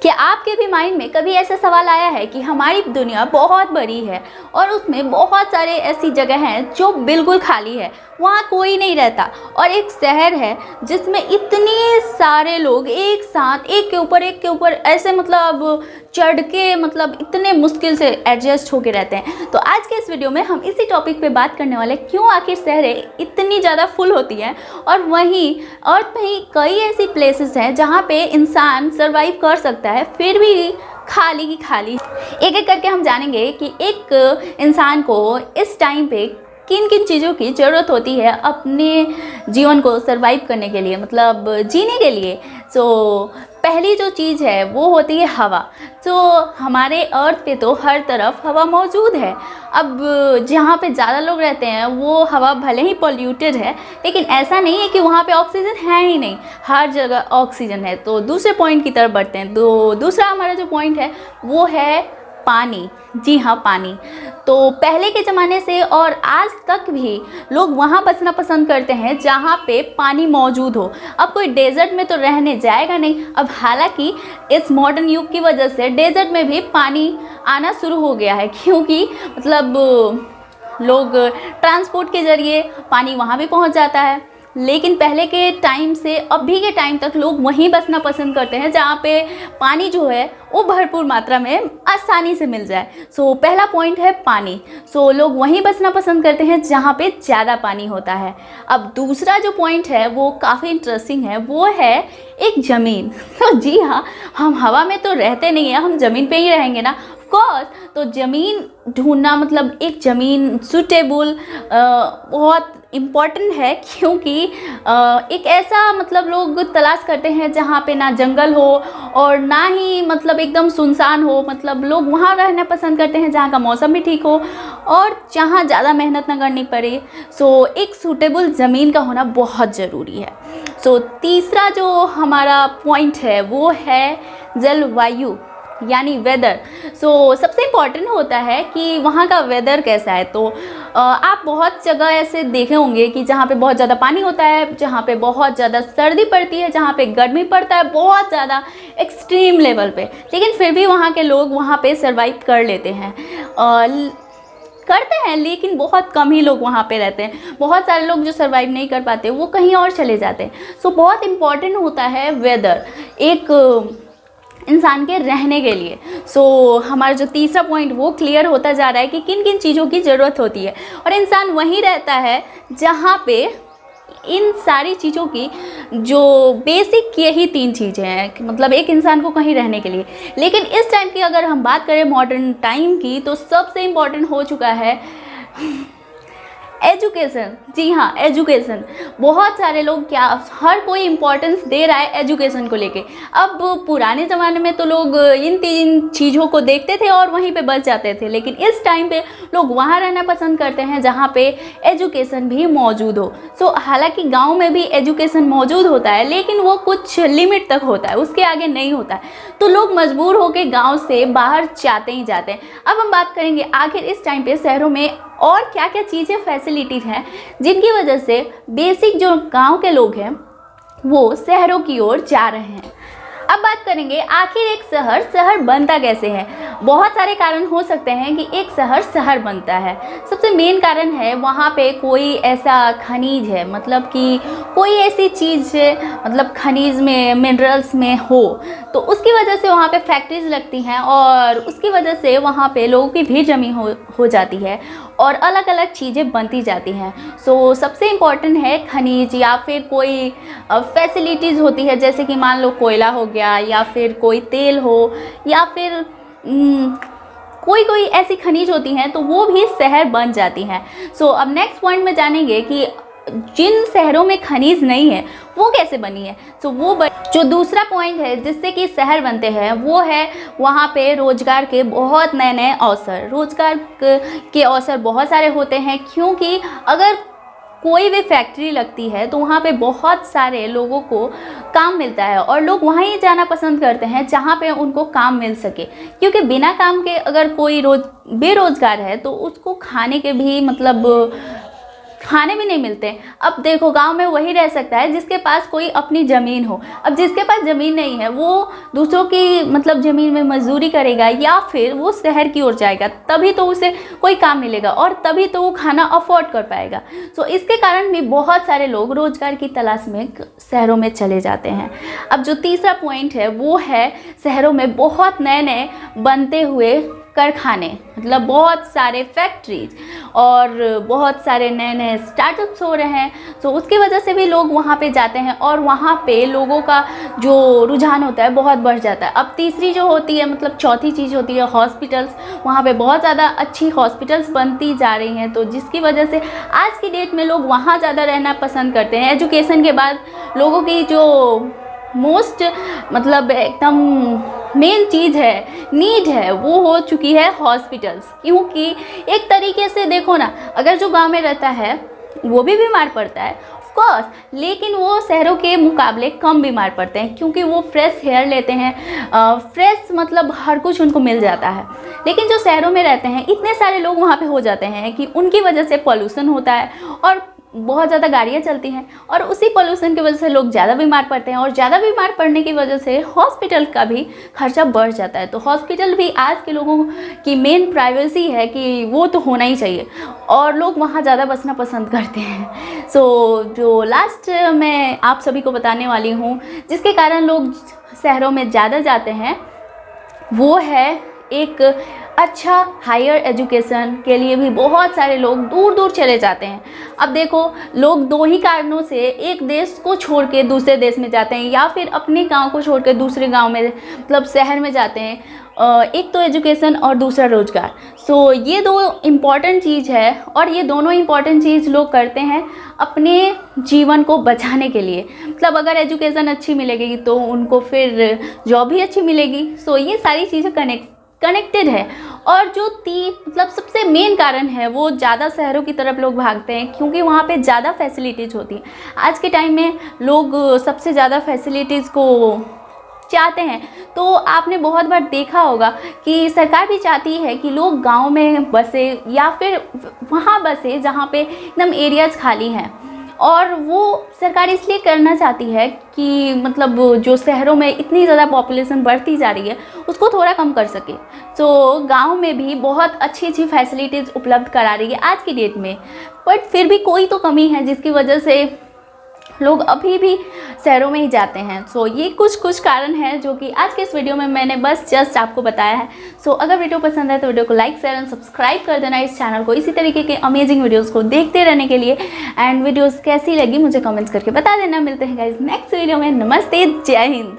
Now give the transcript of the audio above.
क्या आपके भी माइंड में कभी ऐसा सवाल आया है कि हमारी दुनिया बहुत बड़ी है और उसमें बहुत सारे ऐसी जगह हैं जो बिल्कुल खाली है, वहाँ कोई नहीं रहता, और एक शहर है जिसमें इतने सारे लोग एक साथ एक के ऊपर ऐसे मतलब चढ़ के मतलब इतने मुश्किल से एडजस्ट होके रहते हैं। तो आज के इस वीडियो में हम इसी टॉपिक पे बात करने वाले, क्यों आखिर शहरें इतनी ज़्यादा फुल होती हैं और वहीं अर्थ में ही कई ऐसी प्लेसेस हैं जहाँ पे इंसान सर्वाइव कर सकता है फिर भी खाली की खाली। एक एक करके हम जानेंगे कि एक इंसान को इस टाइम पे किन किन चीज़ों की ज़रूरत होती है अपने जीवन को सर्वाइव करने के लिए, मतलब जीने के लिए। पहली जो चीज़ है वो होती है हवा। हमारे अर्थ पे तो हर तरफ हवा मौजूद है। अब जहाँ पे ज़्यादा लोग रहते हैं वो हवा भले ही पॉल्यूटेड है, लेकिन ऐसा नहीं है कि वहाँ पे ऑक्सीजन है ही नहीं, हर जगह ऑक्सीजन है। तो दूसरे पॉइंट की तरफ बढ़ते हैं। तो दूसरा हमारा जो पॉइंट है वो है पानी। जी हाँ, पानी। तो पहले के ज़माने से और आज तक भी लोग वहाँ बसना पसंद करते हैं जहाँ पे पानी मौजूद हो। अब कोई डेजर्ट में तो रहने जाएगा नहीं। अब हालांकि इस मॉडर्न युग की वजह से डेजर्ट में भी पानी आना शुरू हो गया है, क्योंकि मतलब लोग ट्रांसपोर्ट के ज़रिए पानी वहाँ भी पहुँच जाता है। लेकिन पहले के टाइम से अभी के टाइम तक लोग वहीं बसना पसंद करते हैं जहाँ पे पानी जो है वो भरपूर मात्रा में आसानी से मिल जाए। पहला पॉइंट है पानी। लोग वहीं बसना पसंद करते हैं जहाँ पे ज़्यादा पानी होता है। अब दूसरा जो पॉइंट है वो काफ़ी इंटरेस्टिंग है, वो है एक ज़मीन। जी हाँ, हम हवा में तो रहते नहीं हैं, हम ज़मीन पे ही रहेंगे ना, ऑफकोर्स। तो ज़मीन ढूंढना, मतलब एक ज़मीन सूटेबल बहुत इम्पॉर्टेंट है, क्योंकि एक ऐसा मतलब लोग तलाश करते हैं जहाँ पे ना जंगल हो और ना ही मतलब एकदम सुनसान हो। मतलब लोग वहाँ रहना पसंद करते हैं जहाँ का मौसम भी ठीक हो और जहाँ ज़्यादा मेहनत ना करनी पड़े। एक सूटेबल ज़मीन का होना बहुत ज़रूरी है। तीसरा जो हमारा पॉइंट है वो है जलवायु, यानी वेदर। सबसे इम्पॉर्टेंट होता है कि वहाँ का वेदर कैसा है। आप बहुत जगह ऐसे देखे होंगे कि जहाँ पे बहुत ज़्यादा पानी होता है, जहाँ पे बहुत ज़्यादा सर्दी पड़ती है, जहाँ पे गर्मी पड़ता है बहुत ज़्यादा एक्सट्रीम लेवल पे, लेकिन फिर भी वहाँ के लोग वहाँ पे सर्वाइव कर लेते हैं। लेकिन बहुत कम ही लोग वहाँ पे रहते हैं। बहुत सारे लोग जो सर्वाइव नहीं कर पाते वो कहीं और चले जाते हैं। बहुत इम्पॉर्टेंट होता है वेदर एक इंसान के रहने के लिए। हमारा जो तीसरा पॉइंट वो क्लियर होता जा रहा है कि किन किन चीज़ों की ज़रूरत होती है, और इंसान वहीं रहता है जहाँ पे इन सारी चीज़ों की जो बेसिक यही 3 चीज़ें हैं, मतलब एक इंसान को कहीं रहने के लिए। लेकिन इस टाइम की अगर हम बात करें मॉडर्न टाइम की, तो सबसे इम्पॉर्टेंट हो चुका है एजुकेशन। जी हाँ, एजुकेशन। बहुत सारे लोग हर कोई इम्पोर्टेंस दे रहा है एजुकेशन को लेके। अब पुराने ज़माने में तो लोग इन 3 चीज़ों को देखते थे और वहीं पे बच जाते थे, लेकिन इस टाइम पे लोग वहाँ रहना पसंद करते हैं जहाँ पे एजुकेशन भी मौजूद हो। हालांकि गांव में भी एजुकेशन मौजूद होता है, लेकिन वो कुछ लिमिट तक होता है, उसके आगे नहीं होता है। तो लोग मजबूर होकर गाँव से बाहर जाते ही जाते हैं। अब हम बात करेंगे आखिर इस टाइम पे शहरों में और क्या क्या चीज़ें फैसिलिटीज़ हैं जिनकी वजह से बेसिक जो गांव के लोग हैं वो शहरों की ओर जा रहे हैं। अब बात करेंगे आखिर एक शहर बनता कैसे है। बहुत सारे कारण हो सकते हैं कि एक शहर बनता है। सबसे मेन कारण है वहाँ पे कोई ऐसा खनिज है, मतलब कि कोई ऐसी चीज़ मतलब खनिज में मिनरल्स में हो, तो उसकी वजह से वहाँ पे फैक्ट्रीज लगती हैं और उसकी वजह से वहाँ पे लोगों की भीड़ जमी हो जाती है और अलग अलग चीज़ें बनती जाती हैं। सबसे इम्पॉर्टेंट है खनिज, या फिर कोई फैसिलिटीज़ होती है, जैसे कि मान लो कोयला हो गया, या फिर कोई तेल हो, या फिर कोई ऐसी खनिज होती हैं, तो वो भी शहर बन जाती हैं। अब नेक्स्ट पॉइंट में जानेंगे कि जिन शहरों में खनिज नहीं है वो कैसे बनी है। जो दूसरा पॉइंट है जिससे कि शहर बनते हैं वो है वहाँ पे रोजगार के बहुत नए अवसर। रोजगार के अवसर बहुत सारे होते हैं, क्योंकि अगर कोई भी फैक्ट्री लगती है तो वहाँ पे बहुत सारे लोगों को काम मिलता है और लोग वहाँ ही जाना पसंद करते हैं जहाँ पे उनको काम मिल सके, क्योंकि बिना काम के अगर कोई बेरोजगार है तो उसको खाने के भी मतलब खाने भी नहीं मिलते। अब देखो गांव में वही रह सकता है जिसके पास कोई अपनी ज़मीन हो। अब जिसके पास ज़मीन नहीं है वो दूसरों की मतलब ज़मीन में मजदूरी करेगा या फिर वो शहर की ओर जाएगा, तभी तो उसे कोई काम मिलेगा और तभी तो वो खाना अफोर्ड कर पाएगा। तो इसके कारण भी बहुत सारे लोग रोज़गार की तलाश में शहरों में चले जाते हैं। अब जो तीसरा पॉइंट है वो है शहरों में बहुत नए नए बनते हुए कारखाने, मतलब बहुत सारे फैक्ट्रीज और बहुत सारे नए नए स्टार्टअप्स हो रहे हैं। तो उसकी वजह से भी लोग वहाँ पे जाते हैं और वहाँ पे लोगों का जो रुझान होता है बहुत बढ़ जाता है। अब तीसरी जो होती है मतलब चौथी चीज़ होती है हॉस्पिटल्स। वहाँ पे बहुत ज़्यादा अच्छी हॉस्पिटल्स बनती जा रही हैं, तो जिसकी वजह से आज की डेट में लोग वहाँ ज़्यादा रहना पसंद करते हैं। एजुकेशन के बाद लोगों की जो मोस्ट मतलब एकदम मेन चीज़ है, नीड है, वो हो चुकी है हॉस्पिटल्स। क्योंकि एक तरीके से देखो ना, अगर जो गांव में रहता है वो भी बीमार पड़ता है ऑफ कोर्स, लेकिन वो शहरों के मुकाबले कम बीमार पड़ते हैं क्योंकि वो फ्रेश एयर लेते हैं, फ्रेश मतलब हर कुछ उनको मिल जाता है। लेकिन जो शहरों में रहते हैं इतने सारे लोग वहाँ पे हो जाते हैं कि उनकी वजह से पॉल्यूशन होता है और बहुत ज़्यादा गाड़ियाँ चलती हैं और उसी पोल्यूशन की वजह से लोग ज़्यादा बीमार पड़ते हैं और ज़्यादा बीमार पड़ने की वजह से हॉस्पिटल का भी खर्चा बढ़ जाता है। तो हॉस्पिटल भी आज के लोगों की मेन प्राइवेसी है कि वो तो होना ही चाहिए और लोग वहाँ ज़्यादा बसना पसंद करते हैं। सो जो लास्ट मैं आप सभी को बताने वाली हूँ जिसके कारण लोग शहरों में ज़्यादा जाते हैं वो है एक अच्छा हायर एजुकेशन के लिए भी बहुत सारे लोग दूर दूर चले जाते हैं। अब देखो लोग दो ही कारणों से एक देश को छोड़ के दूसरे देश में जाते हैं या फिर अपने गांव को छोड़ के दूसरे गांव में मतलब शहर में जाते हैं। एक तो एजुकेशन और दूसरा रोजगार। सो ये दो इम्पॉर्टेंट चीज़ है और ये दोनों इम्पॉर्टेंट चीज़ लोग करते हैं अपने जीवन को बचाने के लिए। मतलब अगर एजुकेशन अच्छी मिलेगी तो उनको फिर जॉब भी अच्छी मिलेगी। सो ये सारी चीज़ें कनेक्टेड है। और जो मतलब सबसे मेन कारण है वो ज़्यादा शहरों की तरफ लोग भागते हैं क्योंकि वहाँ पे ज़्यादा फैसिलिटीज़ होती हैं। आज के टाइम में लोग सबसे ज़्यादा फैसिलिटीज़ को चाहते हैं। तो आपने बहुत बार देखा होगा कि सरकार भी चाहती है कि लोग गांव में बसे या फिर वहाँ बसे जहाँ पे एकदम एरियाज़ खाली हैं, और वो सरकार इसलिए करना चाहती है कि मतलब जो शहरों में इतनी ज़्यादा पॉपुलेशन बढ़ती जा रही है उसको थोड़ा कम कर सके। तो गांव में भी बहुत अच्छी अच्छी फैसिलिटीज़ उपलब्ध करा रही है आज की डेट में, बट फिर भी कोई तो कमी है जिसकी वजह से लोग अभी भी शहरों में ही जाते हैं। सो ये कुछ कारण हैं जो कि आज के इस वीडियो में मैंने बस जस्ट आपको बताया है। सो अगर वीडियो पसंद है तो वीडियो को लाइक शेयर एंड सब्सक्राइब कर देना इस चैनल को इसी तरीके के अमेजिंग वीडियोस को देखते रहने के लिए। एंड वीडियोस कैसी लगी मुझे कमेंट्स करके बता देना। मिलते हैं गाइस नेक्स्ट वीडियो में। नमस्ते, जय हिंद।